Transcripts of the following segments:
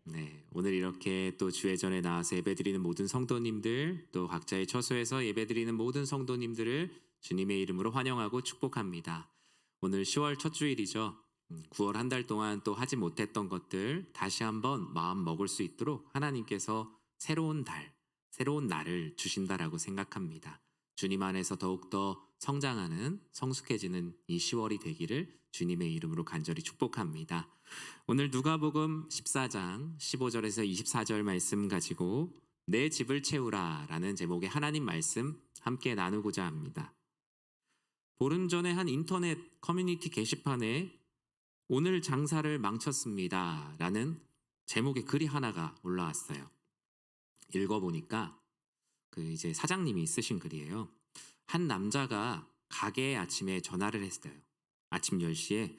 네, 오늘 이렇게 또 주회전에 나와서 예배드리는 모든 성도님들, 또 각자의 처소에서 예배드리는 모든 성도님들을 주님의 이름으로 환영하고 축복합니다. 오늘 10월 첫 주일이죠. 9월 한 달 동안 또 하지 못했던 것들 다시 한번 마음 먹을 수 있도록 하나님께서 새로운 달, 새로운 날을 주신다라고 생각합니다. 주님 안에서 더욱더 성장하는 성숙해지는 이 10월이 되기를 주님의 이름으로 간절히 축복합니다. 오늘 누가복음 14장 15절에서 24절 말씀 가지고 내 집을 채우라라는 제목의 하나님 말씀 함께 나누고자 합니다. 보름 전에 한 인터넷 커뮤니티 게시판에 오늘 장사를 망쳤습니다라는 제목의 글이 하나가 올라왔어요. 읽어보니까 이제 사장님이 쓰신 글이에요. 한 남자가 가게에 아침에 전화를 했어요. 아침 10시에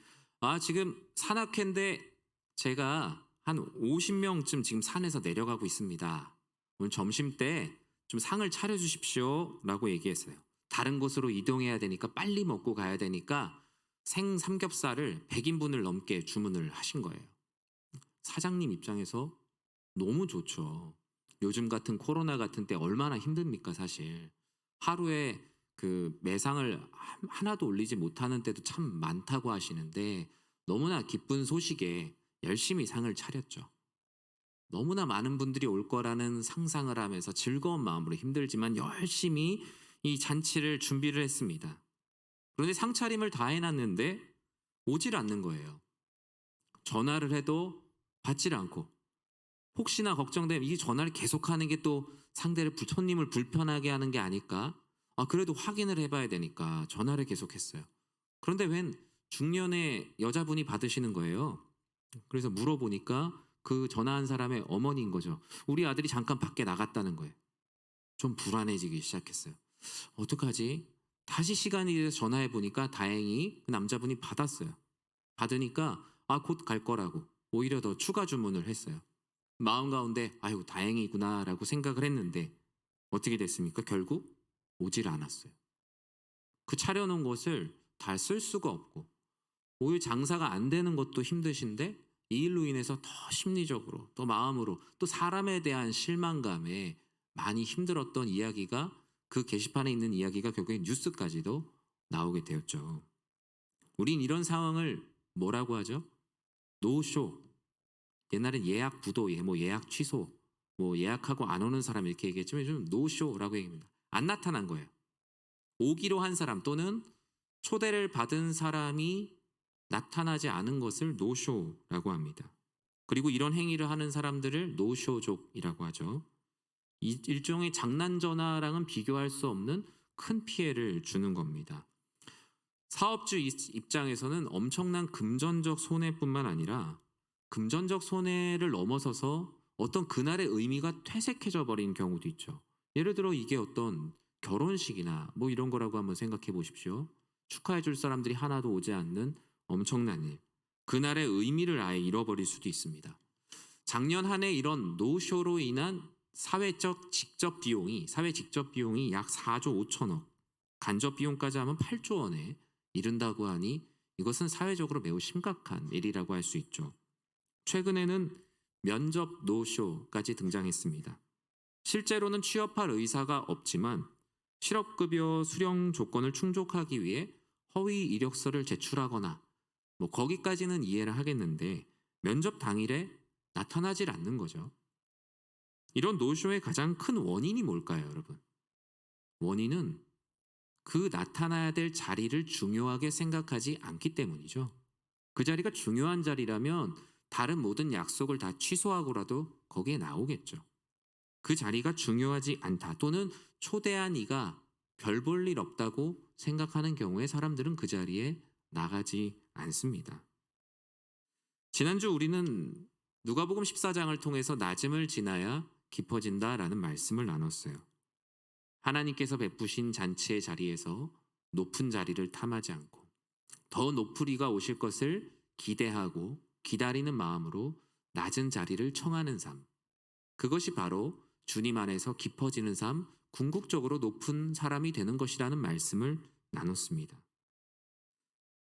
지금 산악회인데 제가 한 50명쯤 지금 산에서 내려가고 있습니다. 오늘 점심 때 좀 상을 차려주십시오 라고 얘기했어요. 다른 곳으로 이동해야 되니까 빨리 먹고 가야 되니까 생 삼겹살을 100인분을 넘게 주문을 하신 거예요. 사장님 입장에서 너무 좋죠. 요즘 같은 코로나 같은 때 얼마나 힘듭니까 사실. 하루에 매상을 하나도 올리지 못하는 때도 참 많다고 하시는데 너무나 기쁜 소식에 열심히 상을 차렸죠. 너무나 많은 분들이 올 거라는 상상을 하면서 즐거운 마음으로 힘들지만 열심히 이 잔치를 준비를 했습니다. 그런데 상차림을 다 해놨는데 오질 않는 거예요. 전화를 해도 받질 않고 혹시나 걱정되면 이 전화를 계속하는 게 또 상대를 손님을 불편하게 하는 게 아닐까? 그래도 확인을 해봐야 되니까 전화를 계속했어요. 그런데 웬 중년의 여자분이 받으시는 거예요. 그래서 물어보니까 그 전화한 사람의 어머니인 거죠. 우리 아들이 잠깐 밖에 나갔다는 거예요. 좀 불안해지기 시작했어요. 어떡하지? 다시 시간이 돼서 전화해 보니까 다행히 그 남자분이 받았어요. 받으니까 곧 갈 거라고 오히려 더 추가 주문을 했어요. 마음 가운데 아유 다행이구나라고 생각을 했는데 어떻게 됐습니까? 결국 오질 않았어요. 그 차려놓은 것을 다 쓸 수가 없고 오히려 장사가 안 되는 것도 힘드신데 이 일로 인해서 더 심리적으로 또 마음으로 또 사람에 대한 실망감에 많이 힘들었던 이야기가 그 게시판에 있는 이야기가 결국에 뉴스까지도 나오게 되었죠. 우린 이런 상황을 뭐라고 하죠? 노쇼. 옛날엔 예약 부도, 예약 취소, 예약하고 안 오는 사람 이렇게 얘기했지만 요즘 노쇼라고 얘기합니다. 안 나타난 거예요. 오기로 한 사람 또는 초대를 받은 사람이 나타나지 않은 것을 노쇼라고 합니다. 그리고 이런 행위를 하는 사람들을 노쇼족이라고 하죠. 일종의 장난 전화랑은 비교할 수 없는 큰 피해를 주는 겁니다. 사업주 입장에서는 엄청난 금전적 손해뿐만 아니라 금전적 손해를 넘어서서 어떤 그날의 의미가 퇴색해져 버린 경우도 있죠. 예를 들어 이게 어떤 결혼식이나 이런 거라고 한번 생각해 보십시오. 축하해 줄 사람들이 하나도 오지 않는 엄청난 일. 그날의 의미를 아예 잃어버릴 수도 있습니다. 작년 한 해 이런 노쇼로 인한 사회 직접 비용이 약 4조 5천억, 간접 비용까지 하면 8조 원에 이른다고 하니 이것은 사회적으로 매우 심각한 일이라고 할 수 있죠. 최근에는 면접 노쇼까지 등장했습니다. 실제로는 취업할 의사가 없지만 실업급여 수령 조건을 충족하기 위해 허위 이력서를 제출하거나 거기까지는 이해를 하겠는데 면접 당일에 나타나질 않는 거죠. 이런 노쇼의 가장 큰 원인이 뭘까요, 여러분? 원인은 그 나타나야 될 자리를 중요하게 생각하지 않기 때문이죠. 그 자리가 중요한 자리라면 다른 모든 약속을 다 취소하고라도 거기에 나오겠죠. 그 자리가 중요하지 않다 또는 초대한 이가 별 볼 일 없다고 생각하는 경우에 사람들은 그 자리에 나가지 않습니다. 지난주 우리는 누가복음 14장을 통해서 낮음을 지나야 깊어진다라는 말씀을 나눴어요. 하나님께서 베푸신 잔치의 자리에서 높은 자리를 탐하지 않고 더 높은 이가 오실 것을 기대하고 기다리는 마음으로 낮은 자리를 청하는 삶. 그것이 바로 주님 안에서 깊어지는 삶, 궁극적으로 높은 사람이 되는 것이라는 말씀을 나눴습니다.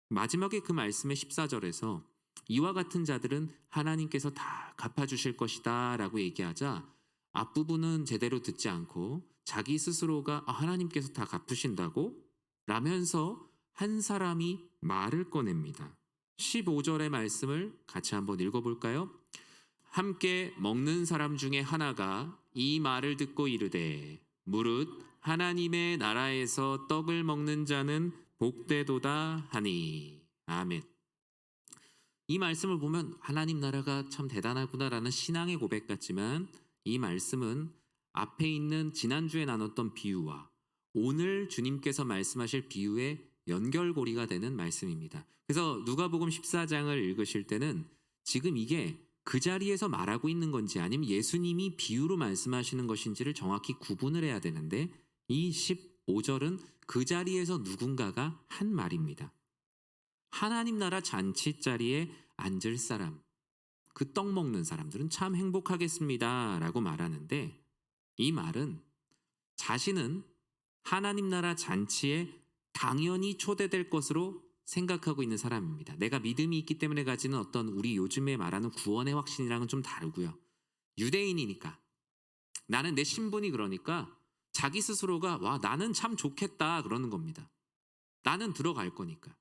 마지막에 그 말씀의 14절에서 이와 같은 자들은 하나님께서 다 갚아주실 것이다 라고 얘기하자 앞부분은 제대로 듣지 않고 자기 스스로가 하나님께서 다 갚으신다고? 라면서 한 사람이 말을 꺼냅니다. 15절의 말씀을 같이 한번 읽어볼까요? 함께 먹는 사람 중에 하나가 이 말을 듣고 이르되 무릇 하나님의 나라에서 떡을 먹는 자는 복되도다 하니. 아멘. 이 말씀을 보면 하나님 나라가 참 대단하구나라는 신앙의 고백 같지만 이 말씀은 앞에 있는 지난주에 나눴던 비유와 오늘 주님께서 말씀하실 비유의 연결고리가 되는 말씀입니다. 그래서 누가복음 14장을 읽으실 때는 지금 이게 그 자리에서 말하고 있는 건지 아니면 예수님이 비유로 말씀하시는 것인지를 정확히 구분을 해야 되는데 이 15절은 그 자리에서 누군가가 한 말입니다. 하나님 나라 잔치 자리에 앉을 사람, 그 떡 먹는 사람들은 참 행복하겠습니다 라고 말하는데 이 말은 자신은 하나님 나라 잔치에 당연히 초대될 것으로 생각하고 있는 사람입니다. 내가 믿음이 있기 때문에 가지는 어떤 우리 요즘에 말하는 구원의 확신이랑은 좀 다르고요. 유대인이니까 나는 내 신분이 그러니까 자기 스스로가 와 나는 참 좋겠다 그러는 겁니다. 나는 들어갈 거니까.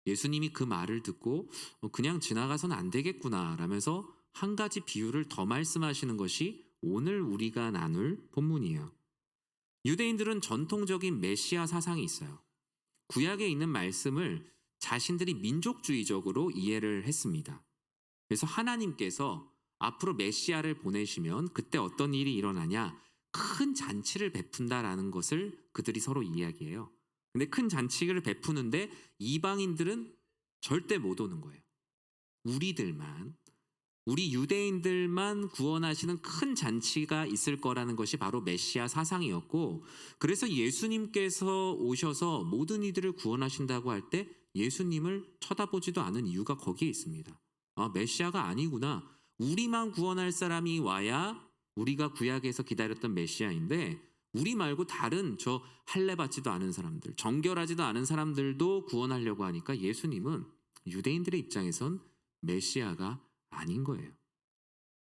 예수님이 그 말을 듣고 그냥 지나가선 안 되겠구나 라면서 한 가지 비유를 더 말씀하시는 것이 오늘 우리가 나눌 본문이에요. 유대인들은 전통적인 메시아 사상이 있어요. 구약에 있는 말씀을 자신들이 민족주의적으로 이해를 했습니다. 그래서 하나님께서 앞으로 메시아를 보내시면 그때 어떤 일이 일어나냐? 큰 잔치를 베푼다라는 것을 그들이 서로 이야기해요. 근데 큰 잔치를 베푸는데 이방인들은 절대 못 오는 거예요. 우리 유대인들만 구원하시는 큰 잔치가 있을 거라는 것이 바로 메시아 사상이었고 그래서 예수님께서 오셔서 모든 이들을 구원하신다고 할 때 예수님을 쳐다보지도 않은 이유가 거기에 있습니다. 메시아가 아니구나. 우리만 구원할 사람이 와야 우리가 구약에서 기다렸던 메시아인데 우리 말고 다른 저 할례 받지도 않은 사람들, 정결하지도 않은 사람들도 구원하려고 하니까 예수님은 유대인들의 입장에선 메시아가 아닌 거예요.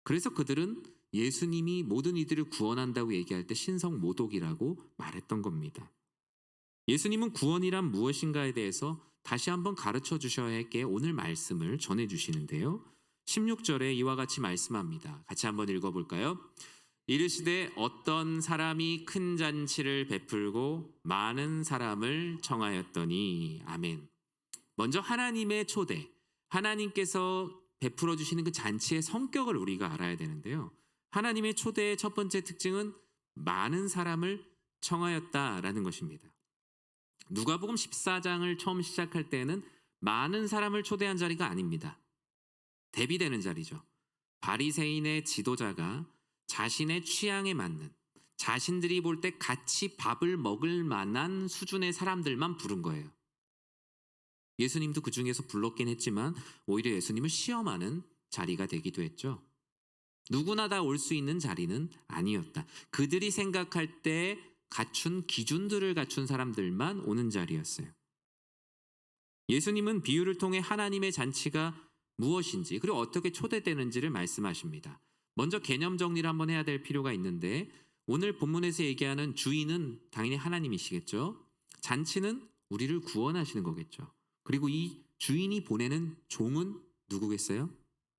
그래서 그들은 예수님이 모든 이들을 구원한다고 얘기할 때 신성모독이라고 말했던 겁니다. 예수님은 구원이란 무엇인가에 대해서 다시 한번 가르쳐 주셔야 할 게 오늘 말씀을 전해 주시는데요. 16절에 이와 같이 말씀합니다. 같이 한번 읽어볼까요? 이르시되 어떤 사람이 큰 잔치를 베풀고 많은 사람을 청하였더니. 아멘. 먼저 하나님의 초대, 하나님께서 베풀어 주시는 그 잔치의 성격을 우리가 알아야 되는데요. 하나님의 초대의 첫 번째 특징은 많은 사람을 청하였다라는 것입니다. 누가복음 14장을 처음 시작할 때는 많은 사람을 초대한 자리가 아닙니다. 대비되는 자리죠. 바리새인의 지도자가 자신의 취향에 맞는 자신들이 볼 때 같이 밥을 먹을 만한 수준의 사람들만 부른 거예요. 예수님도 그 중에서 불렀긴 했지만 오히려 예수님을 시험하는 자리가 되기도 했죠. 누구나 다 올 수 있는 자리는 아니었다. 그들이 생각할 때 갖춘 기준들을 갖춘 사람들만 오는 자리였어요. 예수님은 비유를 통해 하나님의 잔치가 무엇인지 그리고 어떻게 초대되는지를 말씀하십니다. 먼저 개념 정리를 한번 해야 될 필요가 있는데 오늘 본문에서 얘기하는 주인은 당연히 하나님이시겠죠. 잔치는 우리를 구원하시는 거겠죠. 그리고 이 주인이 보내는 종은 누구겠어요?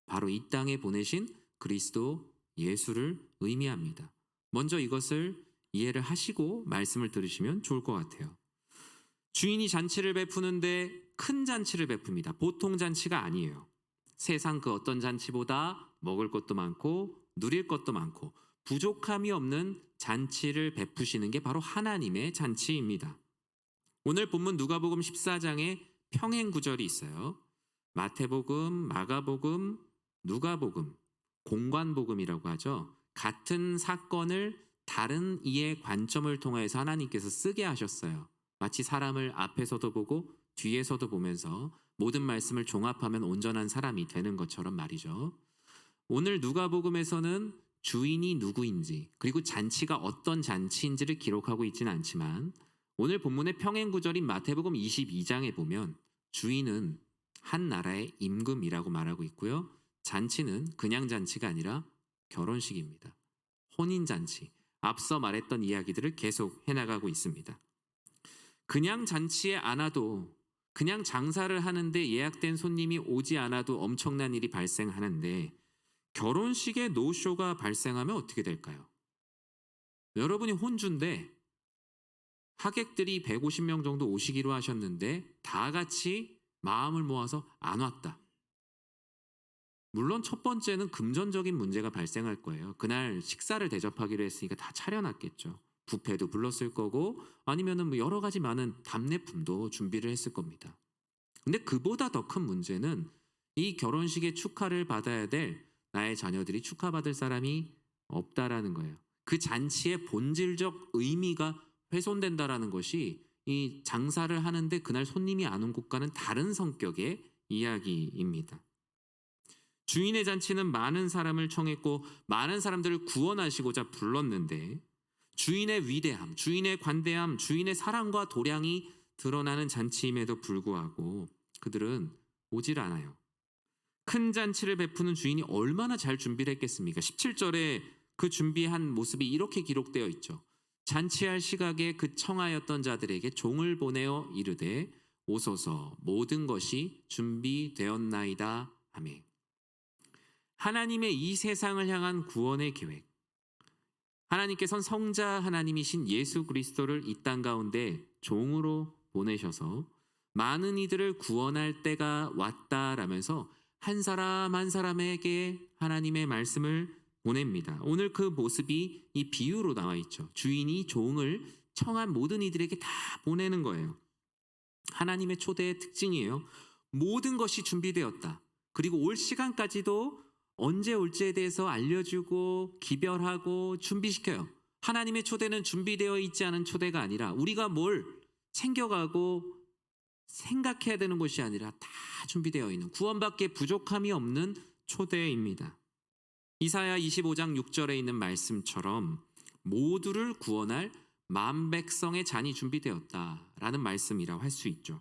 바로 이 땅에 보내신 그리스도 예수를 의미합니다. 먼저 이것을 이해를 하시고 말씀을 들으시면 좋을 것 같아요. 주인이 잔치를 베푸는데 큰 잔치를 베풉니다. 보통 잔치가 아니에요. 세상 그 어떤 잔치보다 먹을 것도 많고 누릴 것도 많고 부족함이 없는 잔치를 베푸시는 게 바로 하나님의 잔치입니다. 오늘 본문 누가복음 14장에 평행 구절이 있어요. 마태복음, 마가복음, 누가복음, 공관복음이라고 하죠. 같은 사건을 다른 이의 관점을 통해서 하나님께서 쓰게 하셨어요. 마치 사람을 앞에서도 보고 뒤에서도 보면서 모든 말씀을 종합하면 온전한 사람이 되는 것처럼 말이죠. 오늘 누가복음에서는 주인이 누구인지 그리고 잔치가 어떤 잔치인지를 기록하고 있지는 않지만 오늘 본문의 평행 구절인 마태복음 22장에 보면 주인은 한 나라의 임금이라고 말하고 있고요. 잔치는 그냥 잔치가 아니라 결혼식입니다. 혼인 잔치. 앞서 말했던 이야기들을 계속 해나가고 있습니다. 그냥 잔치에 안 와도, 그냥 장사를 하는데 예약된 손님이 오지 않아도 엄청난 일이 발생하는데 결혼식에 노쇼가 발생하면 어떻게 될까요? 여러분이 혼주인데 하객들이 150명 정도 오시기로 하셨는데 다 같이 마음을 모아서 안 왔다. 물론 첫 번째는 금전적인 문제가 발생할 거예요. 그날 식사를 대접하기로 했으니까 다 차려놨겠죠. 뷔페도 불렀을 거고 아니면은 뭐 여러 가지 많은 답례품도 준비를 했을 겁니다. 근데 그보다 더 큰 문제는 이 결혼식의 축하를 받아야 될 나의 자녀들이 축하받을 사람이 없다라는 거예요. 그 잔치의 본질적 의미가 훼손된다라는 것이 이 장사를 하는데 그날 손님이 안 온 곳과는 다른 성격의 이야기입니다. 주인의 잔치는 많은 사람을 청했고 많은 사람들을 구원하시고자 불렀는데 주인의 위대함, 주인의 관대함, 주인의 사랑과 도량이 드러나는 잔치임에도 불구하고 그들은 오질 않아요. 큰 잔치를 베푸는 주인이 얼마나 잘 준비를 했겠습니까? 17절에 그 준비한 모습이 이렇게 기록되어 있죠. 잔치할 시각에 그 청하였던 자들에게 종을 보내어 이르되 오소서 모든 것이 준비되었나이다 하며 하나님의 이 세상을 향한 구원의 계획, 하나님께서는 성자 하나님이신 예수 그리스도를 이 땅 가운데 종으로 보내셔서 많은 이들을 구원할 때가 왔다라면서 한 사람 한 사람에게 하나님의 말씀을 보냅니다. 오늘 그 모습이 이 비유로 나와 있죠. 주인이 종을 청한 모든 이들에게 다 보내는 거예요. 하나님의 초대의 특징이에요. 모든 것이 준비되었다. 그리고 올 시간까지도 언제 올지에 대해서 알려주고 기별하고 준비시켜요. 하나님의 초대는 준비되어 있지 않은 초대가 아니라 우리가 뭘 챙겨가고 생각해야 되는 것이 아니라 다 준비되어 있는 구원밖에 부족함이 없는 초대입니다. 이사야 25장 6절에 있는 말씀처럼 모두를 구원할 만백성의 잔이 준비되었다라는 말씀이라고 할 수 있죠.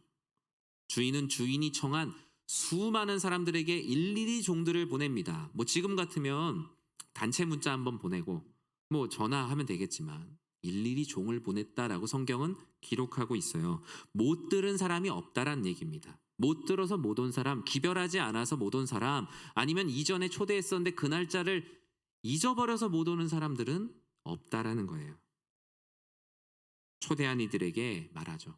주인은 주인이 청한 수많은 사람들에게 일일이 종들을 보냅니다. 뭐 지금 같으면 단체 문자 한번 보내고 뭐 전화하면 되겠지만 일일이 종을 보냈다라고 성경은 기록하고 있어요. 못 들은 사람이 없다란 얘기입니다. 못 들어서 못 온 사람, 기별하지 않아서 못 온 사람, 아니면 이전에 초대했었는데 그 날짜를 잊어버려서 못 오는 사람들은 없다라는 거예요. 초대한 이들에게 말하죠.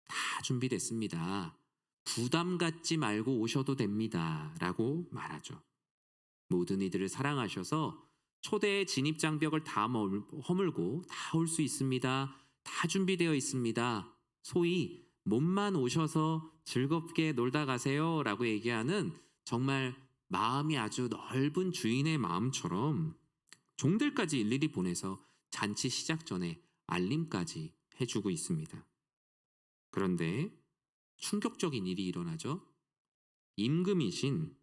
다 준비됐습니다. 부담 갖지 말고 오셔도 됩니다. 라고 말하죠. 모든 이들을 사랑하셔서 초대의 진입 장벽을 다 허물고 다 올 수 있습니다. 다 준비되어 있습니다. 소위 몸만 오셔서 즐겁게 놀다 가세요. 라고 얘기하는 정말 마음이 아주 넓은 주인의 마음처럼 종들까지 일일이 보내서 잔치 시작 전에 알림까지 해주고 있습니다. 그런데 충격적인 일이 일어나죠. 임금이신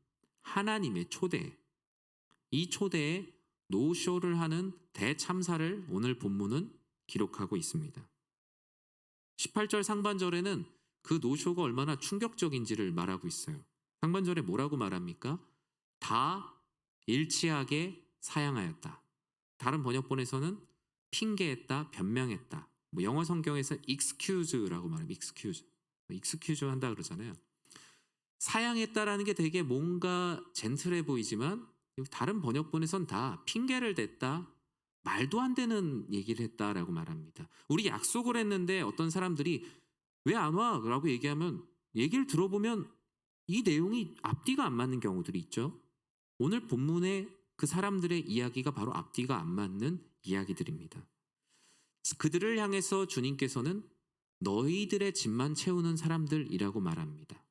하나님의 초대, 이 초대에 노쇼를 하는 대참사를 오늘 본문은 기록하고 있습니다. 18절 상반절에는 그 노쇼가 얼마나 충격적인지를 말하고 있어요. 상반절에 뭐라고 말합니까? 다 일치하게 사양하였다. 다른 번역본에서는 핑계했다, 변명했다. 뭐 영어 성경에서 excuse라고 말합니다. excuse 한다 그러잖아요. 사양했다라는 게 되게 뭔가 젠틀해 보이지만 다른 번역본에선 다 핑계를 댔다, 말도 안 되는 얘기를 했다라고 말합니다. 우리 약속을 했는데 어떤 사람들이 왜 안 와? 라고 얘기하면 얘기를 들어보면 이 내용이 앞뒤가 안 맞는 경우들이 있죠. 오늘 본문의 그 사람들의 이야기가 바로 앞뒤가 안 맞는 이야기들입니다. 그들을 향해서 주님께서는 너희들의 집만 채우는 사람들이라고 말합니다.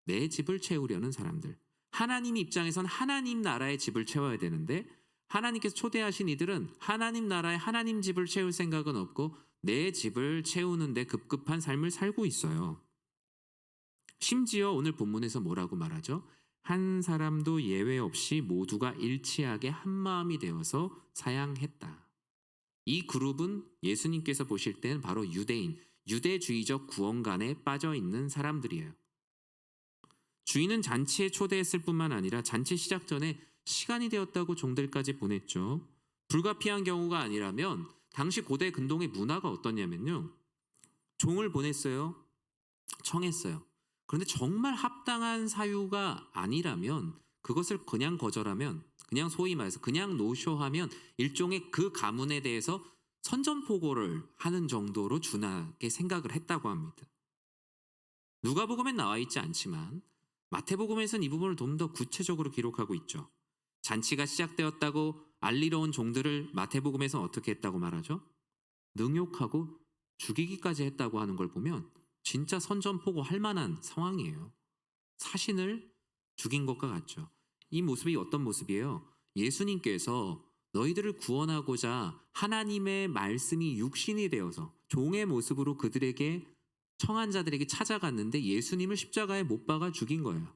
내 집을 채우려는 사람들. 하나님 입장에선 하나님 나라의 집을 채워야 되는데 하나님께서 초대하신 이들은 하나님 나라의 하나님 집을 채울 생각은 없고 내 집을 채우는데 급급한 삶을 살고 있어요. 심지어 오늘 본문에서 뭐라고 말하죠? 한 사람도 예외 없이 모두가 일치하게 한 마음이 되어서 사양했다. 이 그룹은 예수님께서 보실 때는 바로 유대인, 유대주의적 구원관에 빠져 있는 사람들이에요. 주인은 잔치에 초대했을 뿐만 아니라 잔치 시작 전에 시간이 되었다고 종들까지 보냈죠. 불가피한 경우가 아니라면 당시 고대 근동의 문화가 어떻냐면요. 종을 보냈어요. 청했어요. 그런데 정말 합당한 사유가 아니라면 그것을 그냥 거절하면 그냥 소위 말해서 그냥 노쇼하면 일종의 그 가문에 대해서 선전포고를 하는 정도로 준하게 생각을 했다고 합니다. 누가복음엔 나와 있지 않지만 마태복음에서는 이 부분을 좀 더 구체적으로 기록하고 있죠. 잔치가 시작되었다고 알리러 온 종들을 마태복음에서는 어떻게 했다고 말하죠? 능욕하고 죽이기까지 했다고 하는 걸 보면 진짜 선전포고 할 만한 상황이에요. 사신을 죽인 것과 같죠. 이 모습이 어떤 모습이에요? 예수님께서 너희들을 구원하고자 하나님의 말씀이 육신이 되어서 종의 모습으로 그들에게 청한 자들에게 찾아갔는데 예수님을 십자가에 못 박아 죽인 거예요.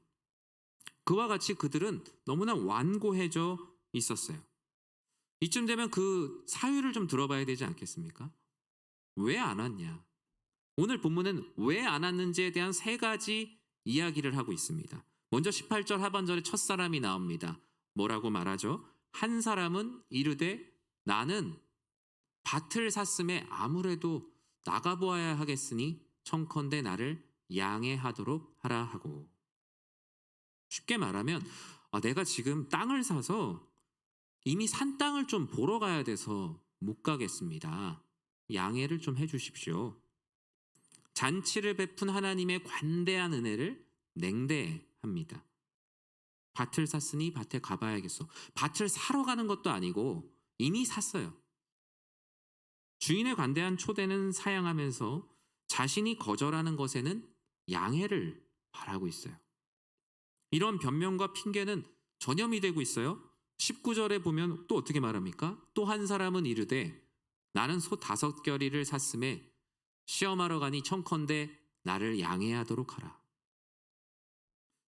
그와 같이 그들은 너무나 완고해져 있었어요. 이쯤 되면 그 사유를 좀 들어봐야 되지 않겠습니까? 왜 안 왔냐? 오늘 본문은 왜 안 왔는지에 대한 세 가지 이야기를 하고 있습니다. 먼저 18절 하반절에 첫사람이 나옵니다. 뭐라고 말하죠? 한 사람은 이르되 나는 밭을 샀음에 아무래도 나가보아야 하겠으니 청컨대 나를 양해하도록 하라 하고. 쉽게 말하면 내가 지금 땅을 사서 이미 산 땅을 좀 보러 가야 돼서 못 가겠습니다. 양해를 좀 해주십시오. 잔치를 베푼 하나님의 관대한 은혜를 냉대합니다. 밭을 샀으니 밭에 가봐야겠어. 밭을 사러 가는 것도 아니고 이미 샀어요. 주인의 관대한 초대는 사양하면서 자신이 거절하는 것에는 양해를 바라고 있어요. 이런 변명과 핑계는 전염이 되고 있어요. 19절에 보면 또 어떻게 말합니까? 또 한 사람은 이르되 나는 소 5겨리를 샀음에 시험하러 가니 청컨대 나를 양해하도록 하라.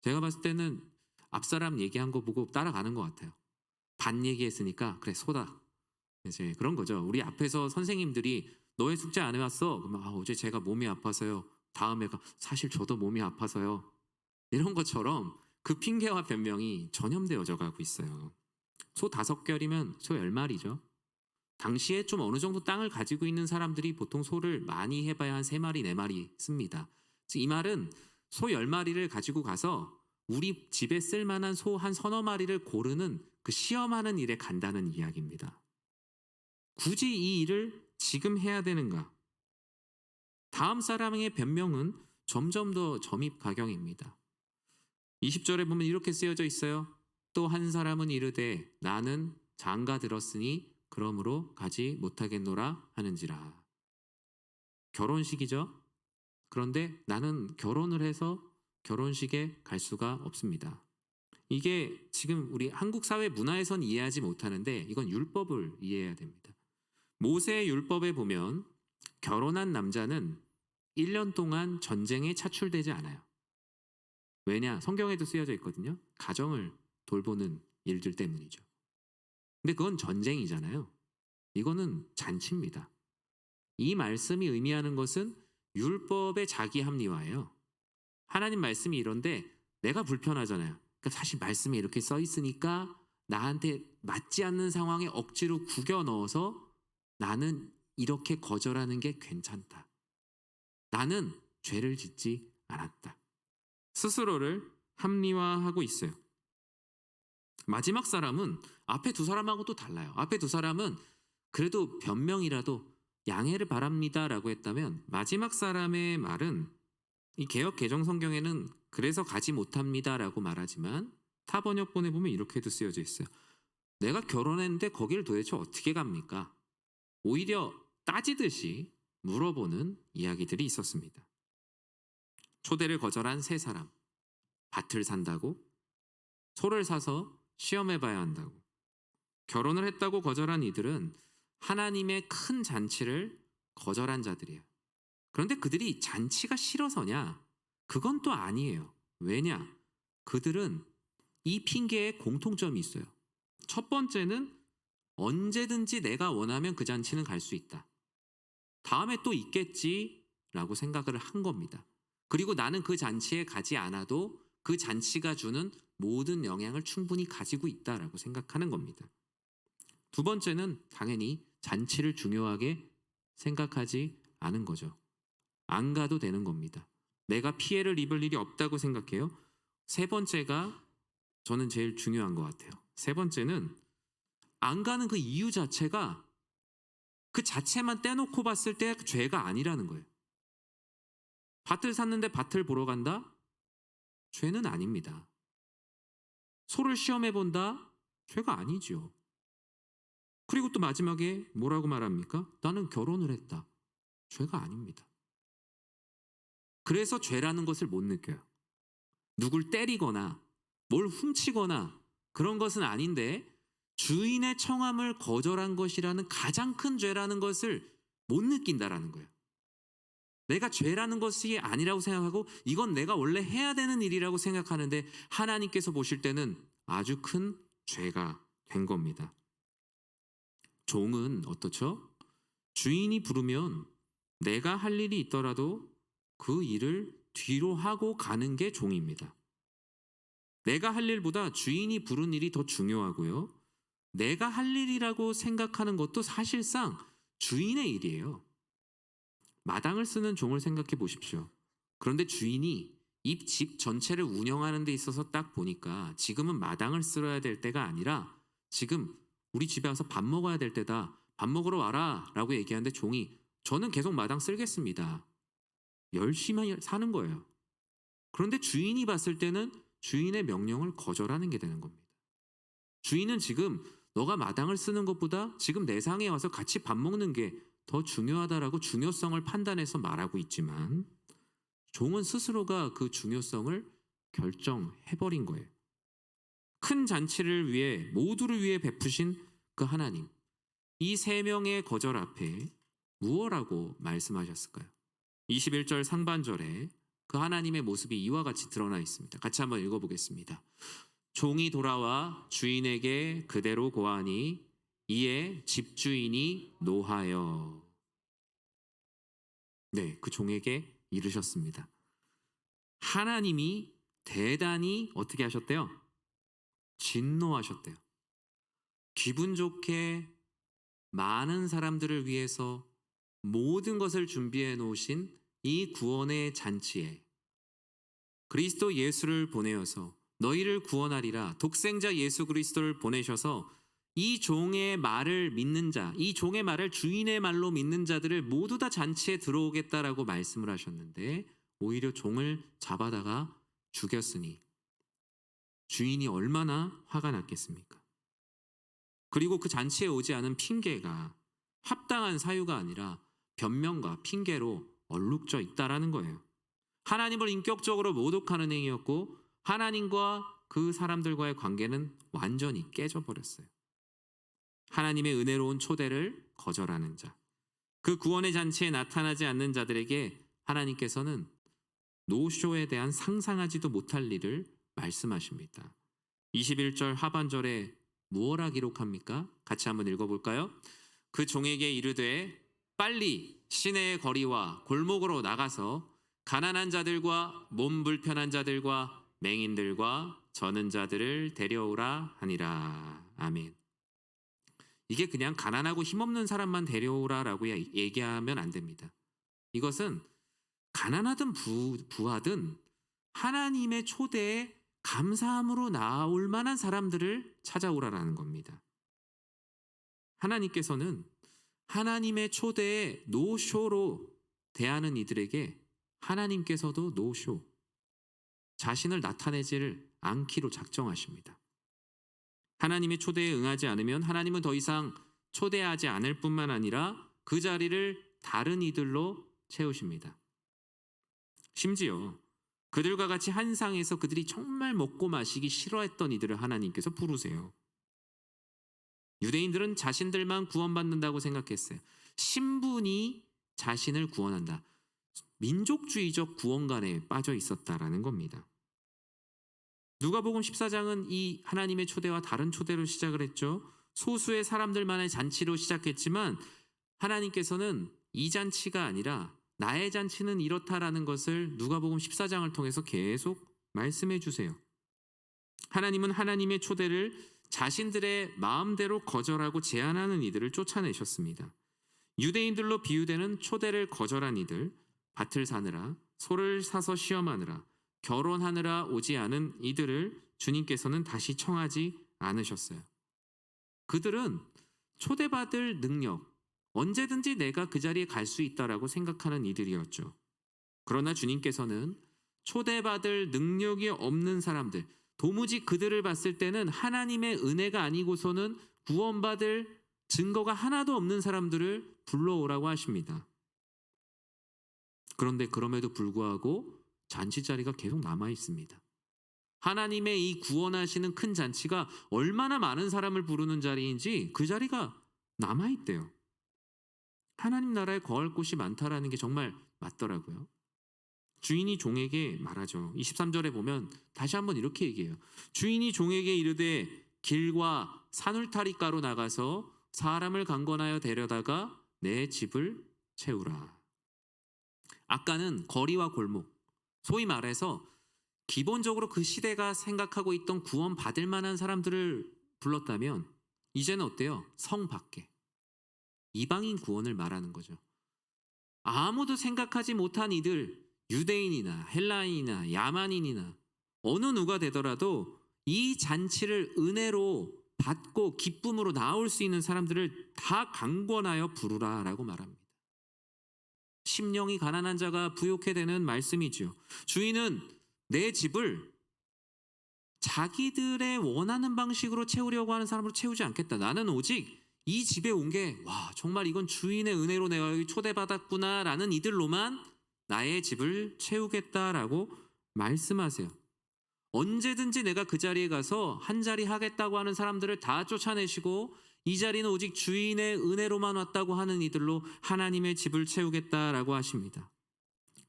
제가 봤을 때는 앞사람 얘기한 거 보고 따라가는 것 같아요. 반 얘기했으니까 그래 소다. 이제 그런 거죠. 우리 앞에서 선생님들이 너의 숙제 안 해왔어? 그러면 어제 제가 몸이 아파서요. 다음에 사실 저도 몸이 아파서요. 이런 것처럼 그 핑계와 변명이 전염되어져 가고 있어요. 소 5겨리면 소 10마리죠. 당시에 좀 어느 정도 땅을 가지고 있는 사람들이 보통 소를 많이 해봐야 한 3마리, 4마리 씁니다. 이 말은 소 10마리를 가지고 가서 우리 집에 쓸만한 소 한 서너 마리를 고르는 그 시험하는 일에 간다는 이야기입니다. 굳이 이 일을 지금 해야 되는가? 다음 사람의 변명은 점점 더 점입가경입니다. 20절에 보면 이렇게 쓰여져 있어요. 또 한 사람은 이르되 나는 장가 들었으니 그러므로 가지 못하겠노라 하는지라. 결혼식이죠. 그런데 나는 결혼을 해서 결혼식에 갈 수가 없습니다. 이게 지금 우리 한국 사회 문화에선 이해하지 못하는데 이건 율법을 이해해야 됩니다. 모세의 율법에 보면 결혼한 남자는 1년 동안 전쟁에 차출되지 않아요. 왜냐? 성경에도 쓰여져 있거든요. 가정을 돌보는 일들 때문이죠. 근데 그건 전쟁이잖아요. 이거는 잔치입니다. 이 말씀이 의미하는 것은 율법의 자기 합리화예요. 하나님 말씀이 이런데 내가 불편하잖아요. 그러니까 사실 말씀에 이렇게 써 있으니까 나한테 맞지 않는 상황에 억지로 구겨 넣어서 나는 이렇게 거절하는 게 괜찮다. 나는 죄를 짓지 않았다. 스스로를 합리화하고 있어요. 마지막 사람은 앞에 두 사람하고 또 달라요. 앞에 두 사람은 그래도 변명이라도 양해를 바랍니다라고 했다면 마지막 사람의 말은 이 개역 개정 성경에는 그래서 가지 못합니다라고 말하지만 타 번역본에 보면 이렇게도 쓰여져 있어요. 내가 결혼했는데 거기를 도대체 어떻게 갑니까? 오히려 따지듯이 물어보는 이야기들이 있었습니다. 초대를 거절한 세 사람, 밭을 산다고, 소를 사서 시험해봐야 한다고, 결혼을 했다고 거절한 이들은 하나님의 큰 잔치를 거절한 자들이에요. 그런데 그들이 잔치가 싫어서냐? 그건 또 아니에요. 왜냐? 그들은 이 핑계에 공통점이 있어요. 첫 번째는 언제든지 내가 원하면 그 잔치는 갈 수 있다. 다음에 또 있겠지라고 생각을 한 겁니다. 그리고 나는 그 잔치에 가지 않아도 그 잔치가 주는 모든 영향을 충분히 가지고 있다라고 생각하는 겁니다. 두 번째는 당연히 잔치를 중요하게 생각하지 않은 거죠. 안 가도 되는 겁니다. 내가 피해를 입을 일이 없다고 생각해요. 세 번째가 저는 제일 중요한 것 같아요. 세 번째는 안 가는 그 이유 자체가 그 자체만 떼놓고 봤을 때 죄가 아니라는 거예요. 밭을 샀는데 밭을 보러 간다? 죄는 아닙니다. 소를 시험해 본다? 죄가 아니죠. 그리고 또 마지막에 뭐라고 말합니까? 나는 결혼을 했다. 죄가 아닙니다. 그래서 죄라는 것을 못 느껴요. 누굴 때리거나 뭘 훔치거나 그런 것은 아닌데 주인의 청함을 거절한 것이라는 가장 큰 죄라는 것을 못 느낀다라는 거예요. 내가 죄라는 것이 아니라고 생각하고 이건 내가 원래 해야 되는 일이라고 생각하는데 하나님께서 보실 때는 아주 큰 죄가 된 겁니다. 종은 어떻죠? 주인이 부르면 내가 할 일이 있더라도 그 일을 뒤로 하고 가는 게 종입니다. 내가 할 일보다 주인이 부른 일이 더 중요하고요. 내가 할 일이라고 생각하는 것도 사실상 주인의 일이에요. 마당을 쓰는 종을 생각해 보십시오. 그런데 주인이 이 집 전체를 운영하는 데 있어서 딱 보니까 지금은 마당을 쓸어야 될 때가 아니라 지금 우리 집에 와서 밥 먹어야 될 때다. 밥 먹으러 와라 라고 얘기하는데 종이 저는 계속 마당 쓸겠습니다. 열심히 사는 거예요. 그런데 주인이 봤을 때는 주인의 명령을 거절하는 게 되는 겁니다. 주인은 지금 너가 마당을 쓰는 것보다 지금 내 상에 와서 같이 밥 먹는 게 더 중요하다라고 중요성을 판단해서 말하고 있지만 종은 스스로가 그 중요성을 결정해버린 거예요. 큰 잔치를 위해 모두를 위해 베푸신 그 하나님, 이 세 명의 거절 앞에 무엇라고 말씀하셨을까요? 21절 상반절에 그 하나님의 모습이 이와 같이 드러나 있습니다. 같이 한번 읽어보겠습니다. 종이 돌아와 주인에게 그대로 고하니 이에 집주인이 노하여 그 종에게 이르셨습니다. 하나님이 대단히 어떻게 하셨대요? 진노하셨대요. 기분 좋게 많은 사람들을 위해서 모든 것을 준비해 놓으신 이 구원의 잔치에 그리스도 예수를 보내어서 너희를 구원하리라 독생자 예수 그리스도를 보내셔서 이 종의 말을 믿는 자, 이 종의 말을 주인의 말로 믿는 자들을 모두 다 잔치에 들어오겠다라고 말씀을 하셨는데 오히려 종을 잡아다가 죽였으니 주인이 얼마나 화가 났겠습니까? 그리고 그 잔치에 오지 않은 핑계가 합당한 사유가 아니라 변명과 핑계로 얼룩져 있다라는 거예요. 하나님을 인격적으로 모독하는 행위였고 하나님과 그 사람들과의 관계는 완전히 깨져버렸어요. 하나님의 은혜로운 초대를 거절하는 자, 그 구원의 잔치에 나타나지 않는 자들에게 하나님께서는 노쇼에 대한 상상하지도 못할 일을 말씀하십니다. 21절 하반절에 무엇라 기록합니까? 같이 한번 읽어볼까요? 그 종에게 이르되 빨리 시내의 거리와 골목으로 나가서 가난한 자들과 몸 불편한 자들과 맹인들과 저는 자들을 데려오라 하니라. 아멘. 이게 그냥 가난하고 힘없는 사람만 데려오라라고 얘기하면 안 됩니다. 이것은 가난하든 부하든 하나님의 초대에 감사함으로 나올 만한 사람들을 찾아오라라는 겁니다. 하나님께서는 하나님의 초대에 노쇼로 대하는 이들에게 하나님께서도 노쇼, 자신을 나타내지를 않기로 작정하십니다. 하나님의 초대에 응하지 않으면 하나님은 더 이상 초대하지 않을 뿐만 아니라 그 자리를 다른 이들로 채우십니다. 심지어 그들과 같이 한 상에서 그들이 정말 먹고 마시기 싫어했던 이들을 하나님께서 부르세요. 유대인들은 자신들만 구원받는다고 생각했어요. 신분이 자신을 구원한다. 민족주의적 구원관에 빠져 있었다라는 겁니다. 누가복음 14장은 이 하나님의 초대와 다른 초대로 시작을 했죠. 소수의 사람들만의 잔치로 시작했지만 하나님께서는 이 잔치가 아니라 나의 잔치는 이렇다라는 것을 누가복음 14장을 통해서 계속 말씀해 주세요. 하나님은 하나님의 초대를 자신들의 마음대로 거절하고 제한하는 이들을 쫓아내셨습니다. 유대인들로 비유되는 초대를 거절한 이들, 밭을 사느라, 소를 사서 시험하느라, 결혼하느라 오지 않은 이들을 주님께서는 다시 청하지 않으셨어요. 그들은 초대받을 능력, 언제든지 내가 그 자리에 갈 수 있다라고 생각하는 이들이었죠. 그러나 주님께서는 초대받을 능력이 없는 사람들, 도무지 그들을 봤을 때는 하나님의 은혜가 아니고서는 구원받을 증거가 하나도 없는 사람들을 불러오라고 하십니다. 그런데 그럼에도 불구하고 잔치 자리가 계속 남아 있습니다. 하나님의 이 구원하시는 큰 잔치가 얼마나 많은 사람을 부르는 자리인지 그 자리가 남아 있대요. 하나님 나라에 거할 곳이 많다라는 게 정말 맞더라고요. 주인이 종에게 말하죠. 23절에 보면 다시 한번 이렇게 얘기해요. 주인이 종에게 이르되 길과 산울타리가로 나가서 사람을 강권하여 데려다가 내 집을 채우라. 아까는 거리와 골목, 소위 말해서 기본적으로 그 시대가 생각하고 있던 구원 받을 만한 사람들을 불렀다면 이제는 어때요? 성 밖에 이방인 구원을 말하는 거죠. 아무도 생각하지 못한 이들, 유대인이나 헬라인이나 야만인이나 어느 누가 되더라도 이 잔치를 은혜로 받고 기쁨으로 나올 수 있는 사람들을 다 강권하여 부르라라고 말합니다. 심령이 가난한 자가 부욕해 되는 말씀이죠. 주인은 내 집을 자기들의 원하는 방식으로 채우려고 하는 사람으로 채우지 않겠다. 나는 오직 이 집에 온 게 정말 이건 주인의 은혜로 내가 여기 초대받았구나라는 이들로만 나의 집을 채우겠다라고 말씀하세요. 언제든지 내가 그 자리에 가서 한 자리 하겠다고 하는 사람들을 다 쫓아내시고 이 자리는 오직 주인의 은혜로만 왔다고 하는 이들로 하나님의 집을 채우겠다라고 하십니다.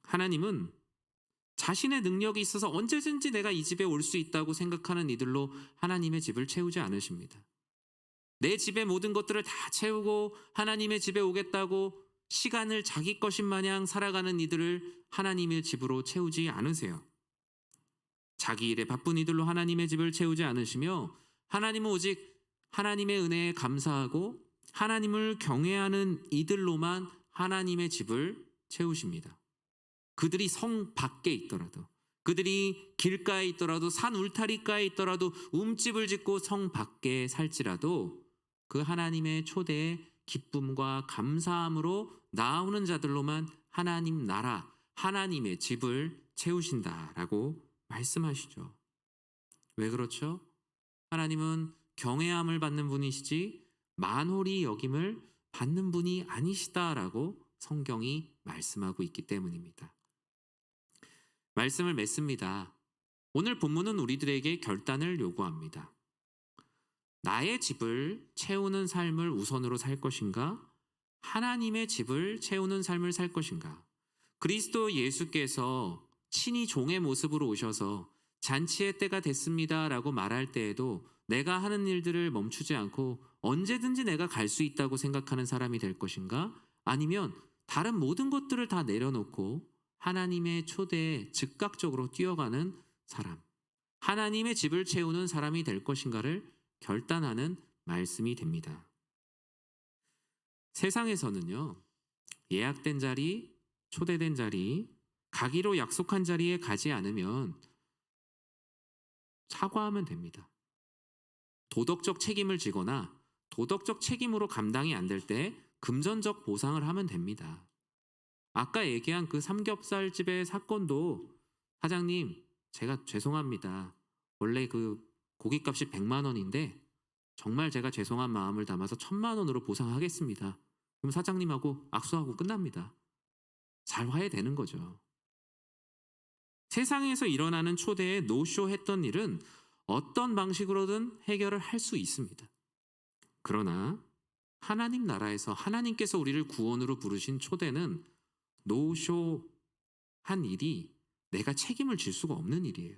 하나님은 자신의 능력이 있어서 언제든지 내가 이 집에 올 수 있다고 생각하는 이들로 하나님의 집을 채우지 않으십니다. 내 집의 모든 것들을 다 채우고 하나님의 집에 오겠다고 시간을 자기 것인 마냥 살아가는 이들을 하나님의 집으로 채우지 않으세요. 자기 일에 바쁜 이들로 하나님의 집을 채우지 않으시며 하나님은 오직 하나님의 은혜에 감사하고 하나님을 경외하는 이들로만 하나님의 집을 채우십니다. 그들이 성 밖에 있더라도, 그들이 길가에 있더라도, 산 울타리가에 있더라도, 움집을 짓고 성 밖에 살지라도 그 하나님의 초대에 기쁨과 감사함으로 나오는 자들로만 하나님 나라, 하나님의 집을 채우신다라고 말씀하시죠. 왜 그렇죠? 하나님은 경외함을 받는 분이시지 만홀히 여김을 받는 분이 아니시다라고 성경이 말씀하고 있기 때문입니다. 말씀을 맺습니다. 오늘 본문은 우리들에게 결단을 요구합니다. 나의 집을 채우는 삶을 우선으로 살 것인가? 하나님의 집을 채우는 삶을 살 것인가? 그리스도 예수께서 친히 종의 모습으로 오셔서 잔치의 때가 됐습니다라고 말할 때에도 내가 하는 일들을 멈추지 않고 언제든지 내가 갈 수 있다고 생각하는 사람이 될 것인가? 아니면 다른 모든 것들을 다 내려놓고 하나님의 초대에 즉각적으로 뛰어가는 사람, 하나님의 집을 채우는 사람이 될 것인가를 결단하는 말씀이 됩니다. 세상에서는요, 예약된 자리, 초대된 자리, 가기로 약속한 자리에 가지 않으면 사과하면 됩니다. 도덕적 책임을 지거나 도덕적 책임으로 감당이 안 될 때 금전적 보상을 하면 됩니다. 아까 얘기한 그 삼겹살집의 사건도 사장님, 제가 죄송합니다. 원래 그 고깃값이 100만 원인데 정말 제가 죄송한 마음을 담아서 1000만 원으로 보상하겠습니다. 그럼 사장님하고 악수하고 끝납니다. 잘 화해되는 거죠. 세상에서 일어나는 초대에 노쇼 했던 일은 어떤 방식으로든 해결을 할 수 있습니다. 그러나 하나님 나라에서 하나님께서 우리를 구원으로 부르신 초대는 노쇼 한 일이 내가 책임을 질 수가 없는 일이에요.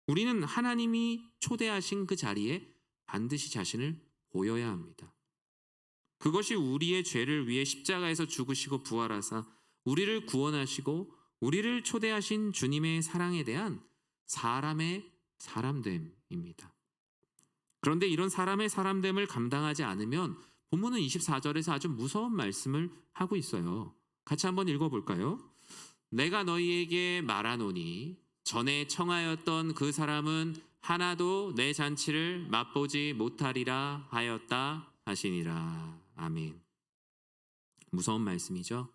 우리는 하나님이 초대하신 그 자리에 반드시 자신을 보여야 합니다. 그것이 우리의 죄를 위해 십자가에서 죽으시고 부활하사 우리를 구원하시고 우리를 초대하신 주님의 사랑에 대한 사람의 사람됨입니다. 그런데 이런 사람의 사람됨을 감당하지 않으면 본문은 24절에서 아주 무서운 말씀을 하고 있어요. 같이 한번 읽어볼까요? 내가 너희에게 말하노니 전에 청하였던 그 사람은 하나도 내 잔치를 맛보지 못하리라 하였다 하시니라. 아멘. 무서운 말씀이죠.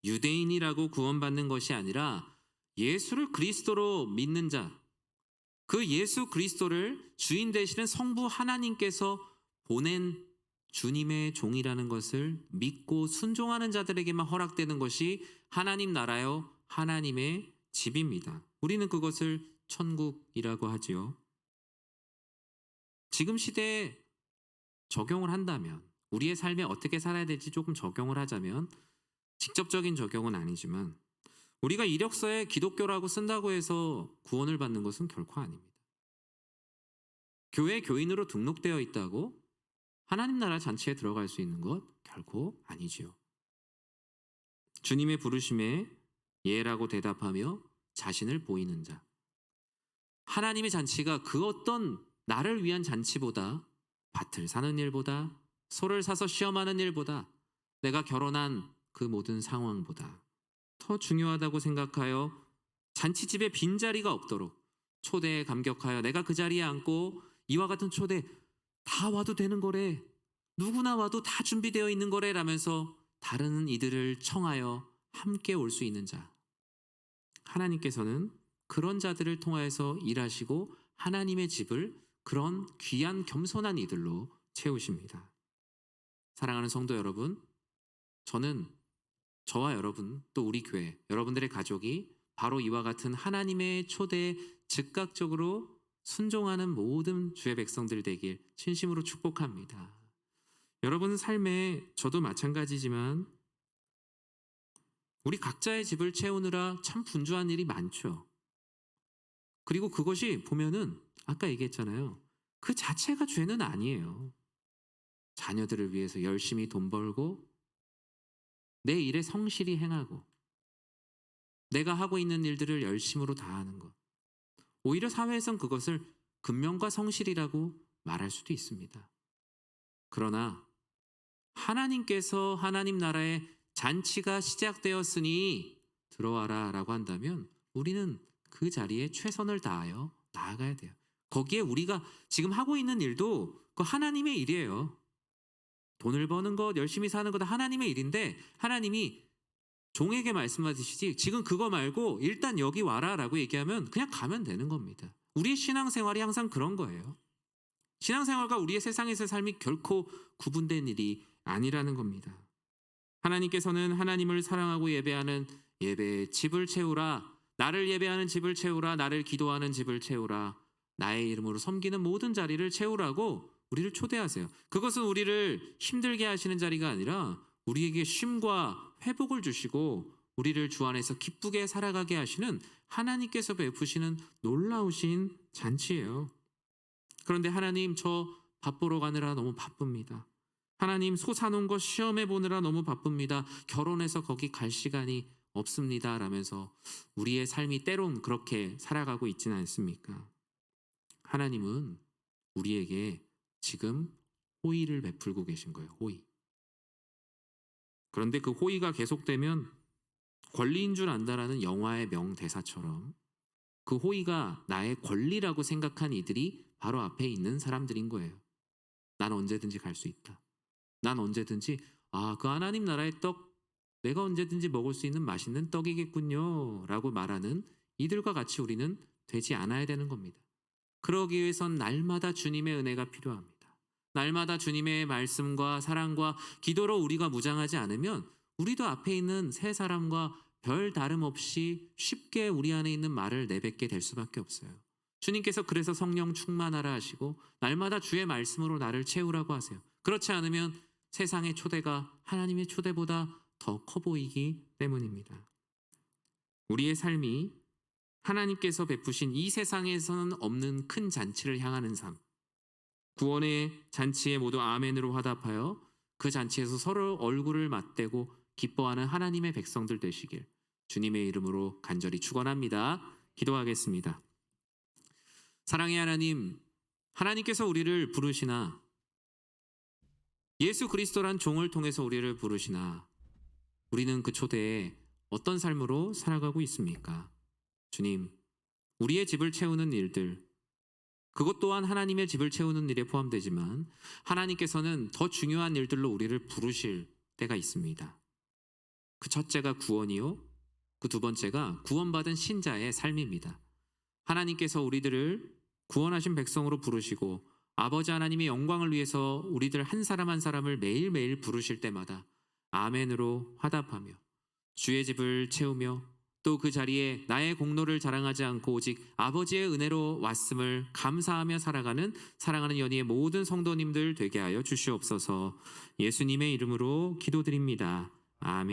유대인이라고 구원받는 것이 아니라 예수를 그리스도로 믿는 자, 그 예수 그리스도를 주인 되시는 성부 하나님께서 보낸 주님의 종이라는 것을 믿고 순종하는 자들에게만 허락되는 것이 하나님 나라요 하나님의 집입니다. 우리는 그것을 천국이라고 하지요. 지금 시대에 적용을 한다면, 우리의 삶에 어떻게 살아야 될지 조금 적용을 하자면, 직접적인 적용은 아니지만 우리가 이력서에 기독교라고 쓴다고 해서 구원을 받는 것은 결코 아닙니다. 교회 교인으로 등록되어 있다고 하나님 나라 잔치에 들어갈 수 있는 것 결코 아니지요. 주님의 부르심에 예라고 대답하며 자신을 보이는 자. 하나님의 잔치가 그 어떤 나를 위한 잔치보다, 밭을 사는 일보다, 소를 사서 시험하는 일보다, 내가 결혼한 그 모든 상황보다 더 중요하다고 생각하여 잔치집에 빈자리가 없도록 초대에 감격하여 내가 그 자리에 앉고 이와 같은 초대 다 와도 되는 거래, 누구나 와도 다 준비되어 있는 거래 라면서 다른 이들을 청하여 함께 올 수 있는 자. 하나님께서는 그런 자들을 통하여서 일하시고 하나님의 집을 그런 귀한 겸손한 이들로 채우십니다. 사랑하는 성도 여러분, 저는 저와 여러분 또 우리 교회 여러분들의 가족이 바로 이와 같은 하나님의 초대에 즉각적으로 순종하는 모든 주의 백성들 되길 진심으로 축복합니다. 여러분 삶에 저도 마찬가지지만 우리 각자의 집을 채우느라 참 분주한 일이 많죠. 그리고 그것이 보면은 아까 얘기했잖아요. 그 자체가 죄는 아니에요. 자녀들을 위해서 열심히 돈 벌고 내 일에 성실히 행하고 내가 하고 있는 일들을 열심으로 다하는 것. 오히려 사회에선 그것을 근면과 성실이라고 말할 수도 있습니다. 그러나 하나님께서 하나님 나라의 잔치가 시작되었으니 들어와라 라고 한다면 우리는 그 자리에 최선을 다하여 나아가야 돼요. 거기에 우리가 지금 하고 있는 일도 그 하나님의 일이에요. 돈을 버는 것, 열심히 사는 것 다 하나님의 일인데 하나님이 종에게 말씀하시지 지금 그거 말고 일단 여기 와라 라고 얘기하면 그냥 가면 되는 겁니다. 우리의 신앙생활이 항상 그런 거예요. 신앙생활과 우리의 세상에서의 삶이 결코 구분된 일이 아니라는 겁니다. 하나님께서는 하나님을 사랑하고 예배하는 예배의 집을 채우라, 나를 예배하는 집을 채우라, 나를 기도하는 집을 채우라, 나의 이름으로 섬기는 모든 자리를 채우라고 우리를 초대하세요. 그것은 우리를 힘들게 하시는 자리가 아니라 우리에게 쉼과 회복을 주시고 우리를 주 안에서 기쁘게 살아가게 하시는 하나님께서 베푸시는 놀라우신 잔치예요. 그런데 하나님, 저 밥 보러 가느라 너무 바쁩니다. 하나님, 소 사놓은 거 시험해 보느라 너무 바쁩니다. 결혼해서 거기 갈 시간이 없습니다 라면서 우리의 삶이 때론 그렇게 살아가고 있지는 않습니까? 하나님은 우리에게 지금 호의를 베풀고 계신 거예요. 호의. 그런데 그 호의가 계속되면 권리인 줄 안다라는 영화의 명대사처럼 그 호의가 나의 권리라고 생각한 이들이 바로 앞에 있는 사람들인 거예요. 난 언제든지 갈 수 있다. 난 언제든지 그 하나님 나라의 떡 내가 언제든지 먹을 수 있는 맛있는 떡이겠군요 라고 말하는 이들과 같이 우리는 되지 않아야 되는 겁니다. 그러기 위해선 날마다 주님의 은혜가 필요합니다. 날마다 주님의 말씀과 사랑과 기도로 우리가 무장하지 않으면 우리도 앞에 있는 세 사람과 별 다름없이 쉽게 우리 안에 있는 말을 내뱉게 될 수밖에 없어요. 주님께서 그래서 성령 충만하라 하시고 날마다 주의 말씀으로 나를 채우라고 하세요. 그렇지 않으면 세상의 초대가 하나님의 초대보다 더 커 보이기 때문입니다. 우리의 삶이 하나님께서 베푸신 이 세상에서는 없는 큰 잔치를 향하는 삶, 구원의 잔치에 모두 아멘으로 화답하여 그 잔치에서 서로 얼굴을 맞대고 기뻐하는 하나님의 백성들 되시길 주님의 이름으로 간절히 축원합니다. 기도하겠습니다. 사랑의 하나님, 하나님께서 우리를 부르시나 예수 그리스도란 종을 통해서 우리를 부르시나 우리는 그 초대에 어떤 삶으로 살아가고 있습니까? 주님, 우리의 집을 채우는 일들, 그것 또한 하나님의 집을 채우는 일에 포함되지만 하나님께서는 더 중요한 일들로 우리를 부르실 때가 있습니다. 그 첫째가 구원이요, 그 두 번째가 구원받은 신자의 삶입니다. 하나님께서 우리들을 구원하신 백성으로 부르시고 아버지 하나님의 영광을 위해서 우리들 한 사람 한 사람을 매일매일 부르실 때마다 아멘으로 화답하며 주의 집을 채우며 또 그 자리에 나의 공로를 자랑하지 않고 오직 아버지의 은혜로 왔음을 감사하며 살아가는 사랑하는 연희의 모든 성도님들 되게 하여 주시옵소서. 예수님의 이름으로 기도드립니다. 아멘.